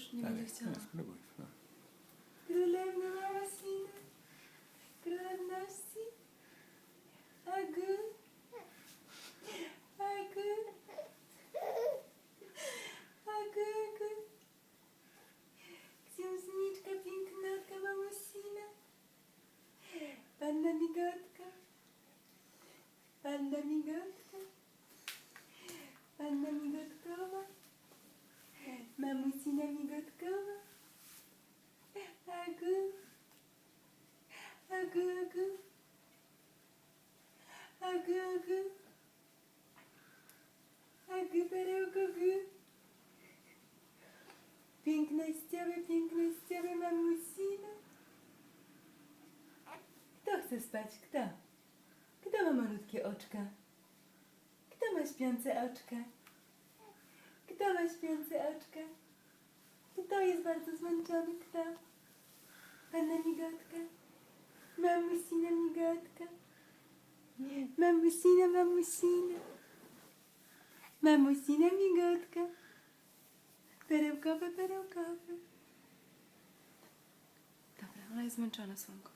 już nie będę chciała. Spróbuj. No. Królewna Małasina, królewności, agu, agu, agu, agu. Księżniczka pięknotka Mamusina, panna migotka, panna migotka, panna migotkowa, mamusina migotkowa. Agu, agu, agu, agu, agu, agu, perełko, gu. Pięknościowe, mamusino. Kto chce spać? Kto? Kto ma malutkie oczka? Kto ma śpiące oczka? Kto ma śpiące oczka? Kto jest bardzo zmęczony? Kto? Panna migotka? Mamusina migotka? Mamusina, mamusina. Mamusina migotka. Perełkowe, perełkowe. Dobra, ona jest zmęczona, słonko.